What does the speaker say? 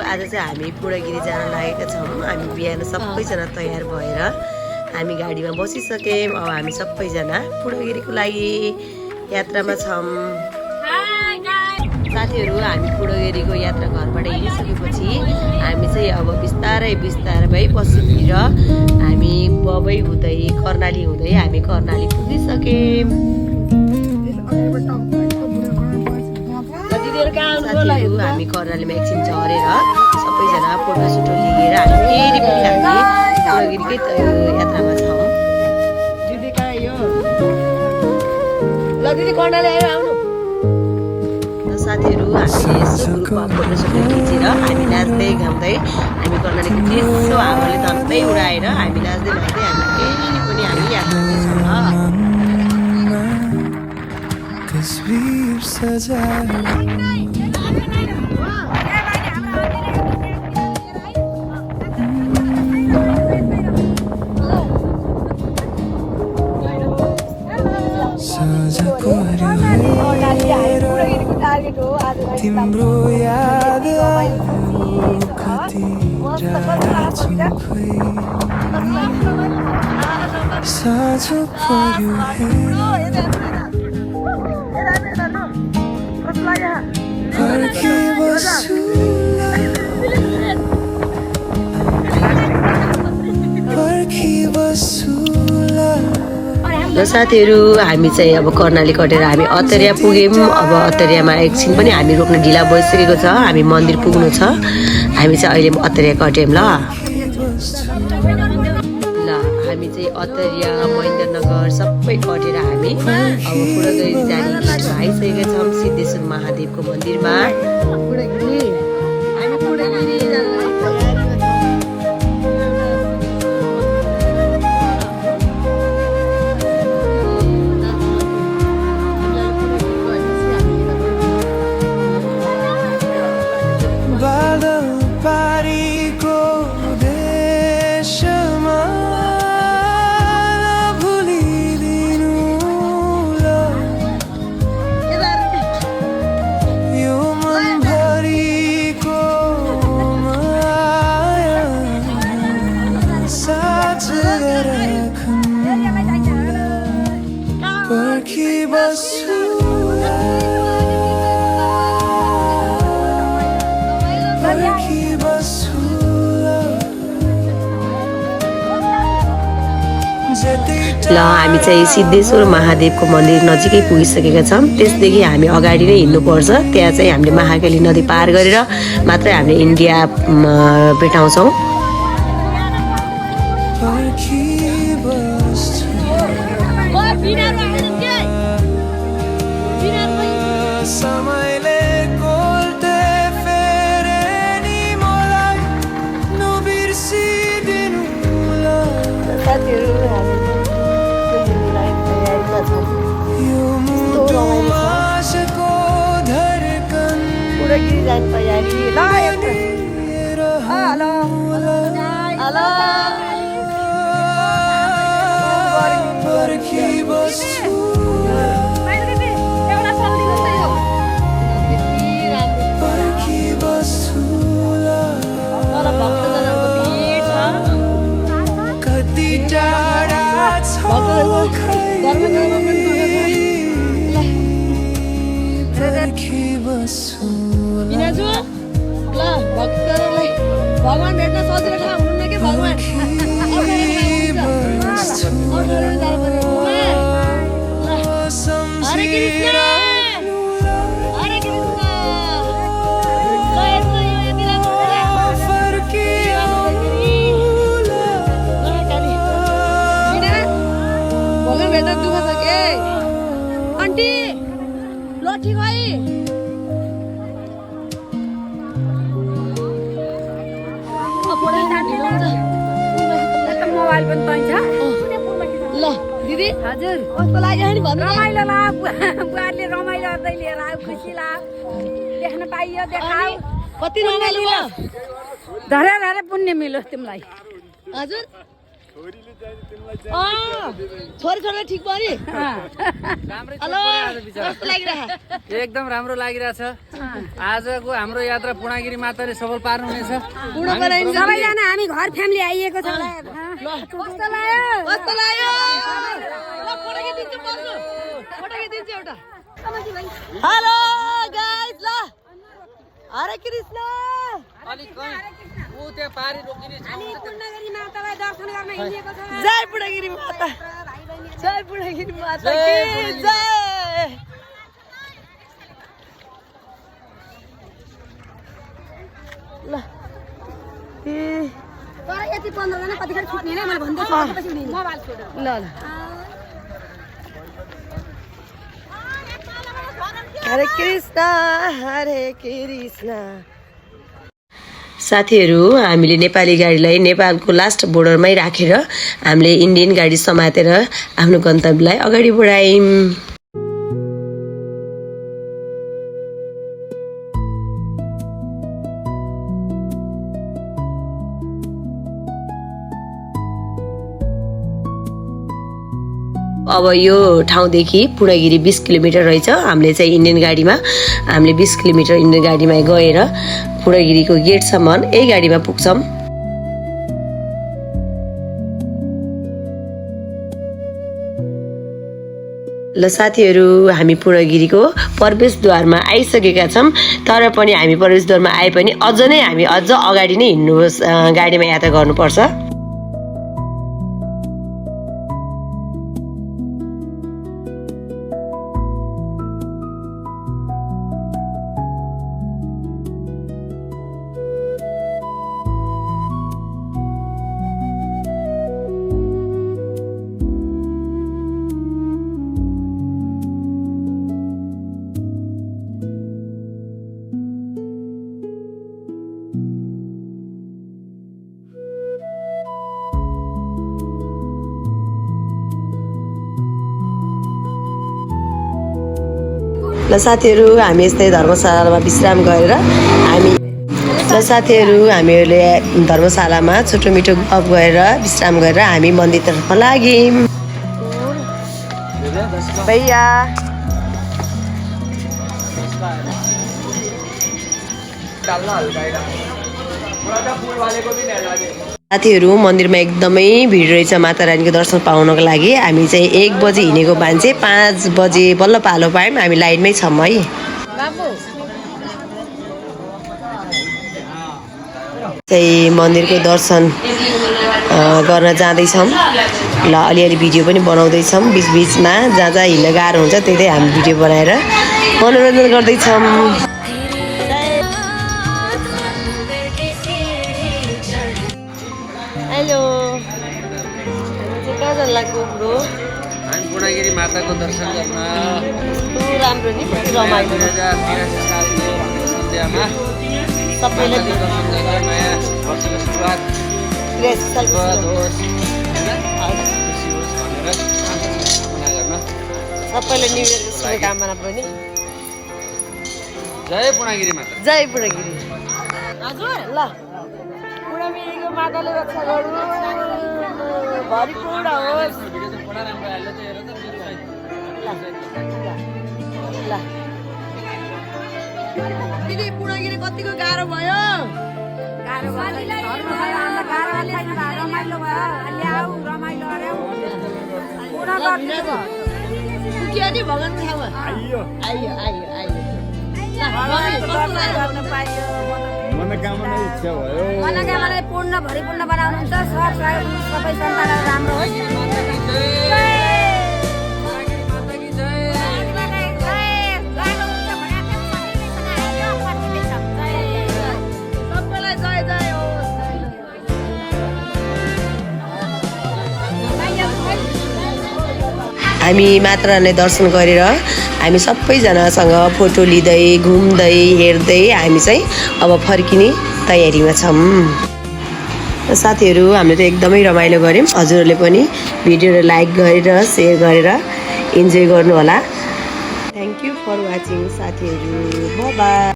आज चाहिँ हामी पुडगिरी जान लागेका छौँ। हामी बिहान सबैजना तयार भएर हामी गाडीमा बसिसक्यौँ। अब हामी सबैजना पुडगिरीको लागि यात्रामा छौँ। साथीहरू, हामी पुडगिरीको यात्रा घरबाट हिँडिसकेपछि हामी चाहिँ अब बिस्तारै बिस्तारै पश्चिमतिर हामी बबई हुँदै कर्णाली हुँदै हामी कर्णाली पुगिसक्यौँ। साथीहरू, हामी कर्णालीमा एकछिन झरेर सबैजना फोटोसोटो लिएर हामी फेरि पनि हामी पुडगिरीकै यात्रामा छौँ। दिदी कहाँ यो ल दिदी कर्णाली आयो आउनु। साथीहरू, हामी यसो ग्रुपमा फोटोसोटो खिचेर हामी नाच्दै गाउँदै हामी कर्णालीको चिसो हावाले धन्दै उडाएर हामी नाच्दै नाच्दै हामी फेरि पनि हामी यात्रा तिम्रो याद आयो कति टाढा छौँ खोइ साँझ पर्यो र साथीहरू, हामी चाहिँ अब कर्णाली कटेर हामी अत्तरिया पुग्यौँ। अब अत्तरियामा एकछिन पनि हामी रोक्न ढिला भइसकेको छ। हामी मन्दिर पुग्नु छ। हामी चाहिँ अहिले अत्तरिया कट्यौँ। ल हामी चाहिँ अत्तरिया महेन्द्रनगर सबै कटेर हामी अब पुडगिरी जाने बाटो आइसकेका छौँ। सिद्धेश्वर महादेवको मन्दिरमा ल हामी चाहिँ सिद्धेश्वर महादेवको मन्दिर नजिकै पुगिसकेका छौँ। त्यसदेखि हामी अगाडि नै हिँड्नुपर्छ। त्यहाँ चाहिँ हामीले महाकाली नदी पार गरेर मात्रै हामीले इन्डिया भेटाउँछौँ। पुडगिरी जाने तयारी ल हेलो हेलो भगवान भेट्न सजिलो ठाउँ हुनुहुन्न कि भगवान हरे कृष्ण हरे कृष्ण भगवान भेट्न दुःख छ के आन्टी ल ठिक है। मोबाइल पनि पाइन्छ ल दिदी हजुर कस्तो लाग्यो नि भन्नु। रमाइलो ला बुहारले रमाइलो गर्दै लिएर आऊ खुसी ला देख्न पाइयो देखाऊ कति रमाइलो भयो। धरे धरे पुण्य मिलोस् तिमीलाई। हजुर छोरी छोरीलाई ठिक भयो नि हेलो कस्तो लागिरहेको एकदम राम्रो लागिरहेछ आजको हाम्रो यात्रा पूर्णागिरी माताले सफल पार्नुहुनेछ बुढो बनाइन्छ सबैजना हामी घर फ्यामिली आइएको छ कस्तो लाग्यो ल फोटो खिचिदिन्छु बस्नु फोटो खिचिदिन्छु एउटा हेलो गाइस ल हरे कृष्ण अलिक ऊ त्यहाँ पारी रोकिने पूर्णगिरी मातालाई दर्शन गर्न हिँडेको छ जय बुढागिरी माता जय बुढागिरी माता जय की जय ल तर यति 15 जना कतिखेर छुट्ने हैन मैले भन्दैछु मोबाइल छोडेर ल हरे कृष्ण साथीहरू हामीले नेपाली गाडीलाई नेपालको लास्ट बोर्डरमै राखेर हामीले इन्डियन गाडी समातेर आफ्नो गन्तव्यलाई अगाडि बढायौं। अब यो ठाउँदेखि पूर्णगिरी 20 किलोमिटर रहेछ। हामीले चाहिँ इन्डियन गाडीमा हामीले 20 किलोमिटर इन्डियन गाडीमा गएर पूर्णगिरीको गेटसम्म यही गाडीमा पुग्छौं। ल साथीहरू हामी पूर्णगिरीको प्रवेशद्वारमा आइसकेका छौं। तर पनि हामी प्रवेशद्वारमा आए पनि अझ अगाडि नै हिँड्नु गाडीमा यात्रा गर्नुपर्छ। ल साथीहरू हामी यस्तै धर्मशालामा विश्राम गरेर हामीहरूले धर्मशालामा छोटो मिठो गफ गरेर विश्राम गरेर हामी मन्दिरतर्फ लाग्यौं। भैया साथीहरू मन्दिरमा एकदमै भिड रहेछ माता रानीको दर्शन पाउनको लागि। हामी चाहिँ 1 बजे हिँडेको मान्छे 5 बजे बल्ल पालो पायौं। हामी लाइनमै छौं है। चाहिँ मन्दिरको दर्शन गर्न जाँदैछौँ। ल अलिअलि भिडियो पनि बनाउँदैछौँ बीचबीचमा जहाँ जहाँ हिँड्न गाह्रो हुन्छ त्यतै हामी भिडियो बनाएर मनोरञ्जन गर्दैछौँ। हेलो कहाँ जान लाग्यो ब्रो? हामी पूर्णगिरी माताको दर्शन गर्न कस्तो राम्रो नि कति रमाइलो 2083 सालको सन्ध्यामा सबैलाई दर्शन गरेर नयाँ वर्षको सुरुवात होस् खुसी होस् भनेर कामना गर्न सबैलाई न्यु इयरको शुभकामना पनि। जय पूर्णगिरी माता। जय बुढागिरी हजुर। ल बुढागिरीको माताले रक्षा गर्नु भरिपूर्ण होस्। ल दिदी बुढागिरी कतिको गाह्रो भयो? पुग्यो नि भगवान ठाउँमा। आइयो आइयो आइयो आइयो मनोकामना पूर्ण भरिपूर्ण बनाउनुहुन्छ। सबै सन्तानहरू राम्रो होस्। सबैलाई जय जय होस्। हामी माता रानीलाई दर्शन गरेर हामी सबैजनासँग फोटो लिँदै घुम्दै हेर्दै हामी चाहिँ अब फर्किने तयारीमा छौँ। साथीहरू हामीले त एकदमै रमाइलो गर्यौँ। हजुरहरूले पनि भिडियोलाई लाइक गरेर सेयर गरेर इन्जोय गर्नु होला। थ्याङ्क यू फर वाचिङ साथीहरू। Bye bye.